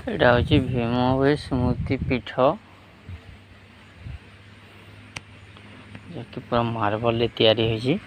एटा हूँ भीमभोई स्मृतिपीठ जैकि पूरा मार्बल तैयारी होगी।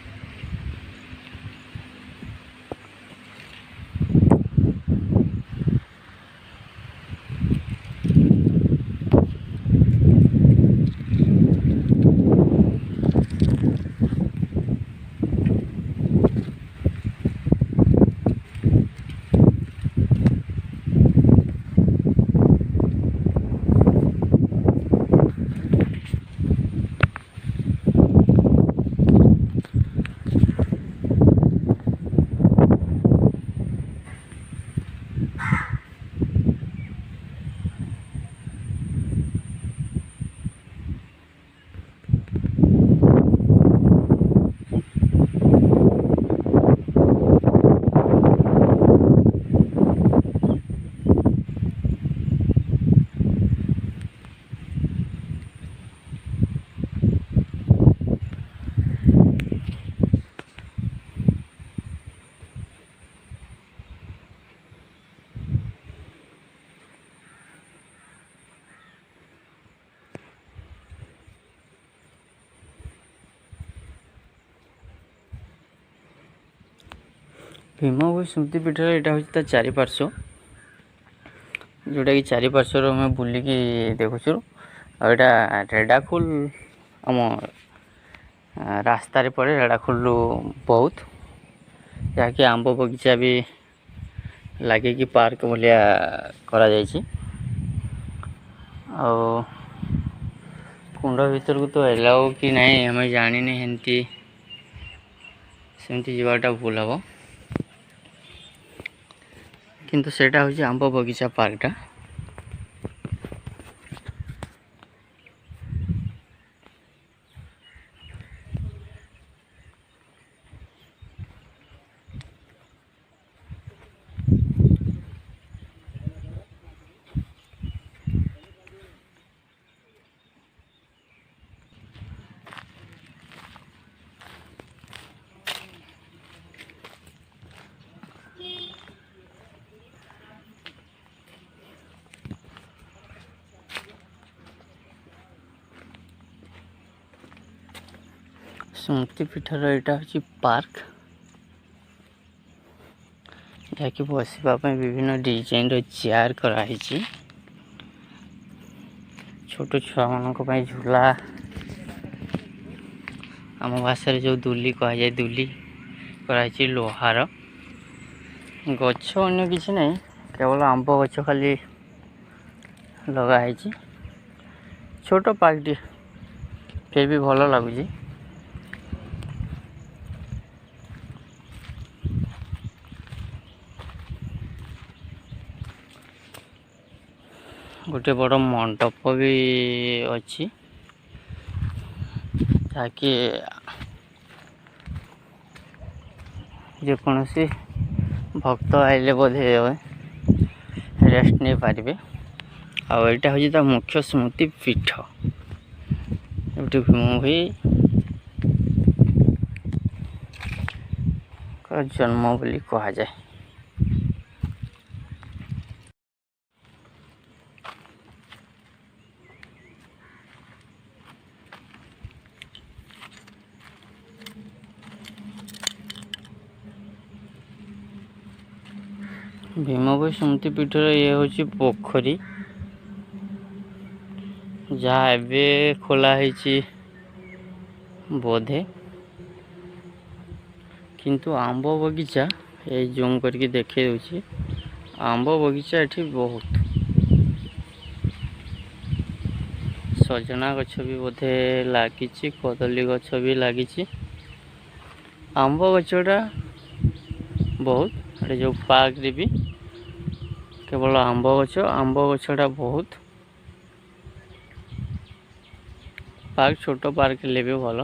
भीमभोई स्मृतिपीठ यहाँ हूँ चारिपार्श्व जोटा कि चारिपार्श्वर आम बुलिकी देखुचु। आटा रेडाखोल आम रास्तार पड़े रेडाखोल बहुत जहाँकि आंब बगीचा भी लगे कि पार्क भाया करा कुंड भीतर को तो एलाउ कि नहीं हमें जानी नहीं सेमती जावाटा भूल हम किंतु सेटा हूँ आंब बगीचा पार्कटा। स्मृतिपीठर यहाँ हूँ पार्क जहाँकि बसवाई विभिन्न डिजाइन चेयर कराई छोट छुआ मान झूला आम भाषा जो दुली कह जाए दुली कराई लोहार गछ अन्य किसी नहीं केवल आंब गछ खाली लगाई छोट पार्कटी फिर भी भल लगुच। गोटे बड़ मंडप भी अच्छी जहाँकि जेकोसी भक्त आइले बोधे रेस्ट नहीं पारे। आईटा हूँ मुख्य स्मृतिपीठ जो भीमभोई का जन्म बोली कहा जाए। भीमभोई स्मृतिपीठ ये हूँ पोखरी जहाँ एवं खोला बोधे किंतु आंब बगीचा ये जूम करके देखे दूसरी आंब बगीचा ये बहुत सजना गछ भी बोधे लगी कदली गछ भी लगी आंब गछटा बहुत जो पार्क भी केवल आंब गछटा बहुत पार्क छोट पार्क ले भी भल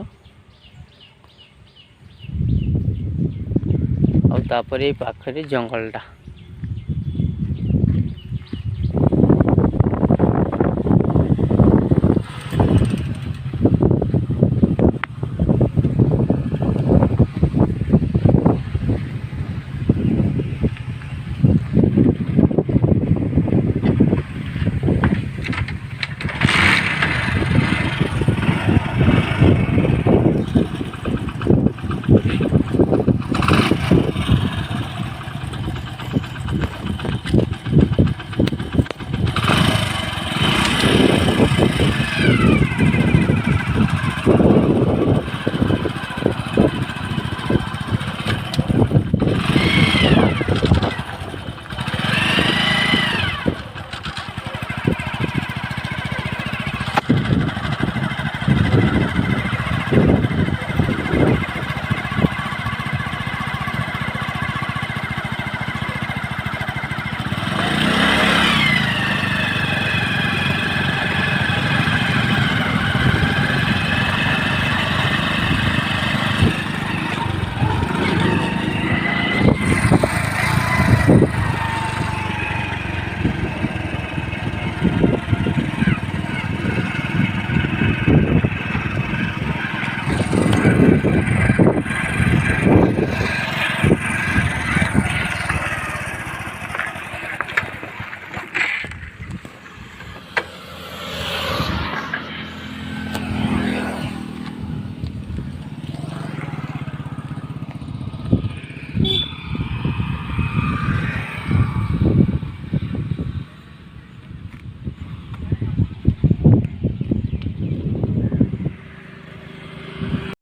आउे जंगलटा।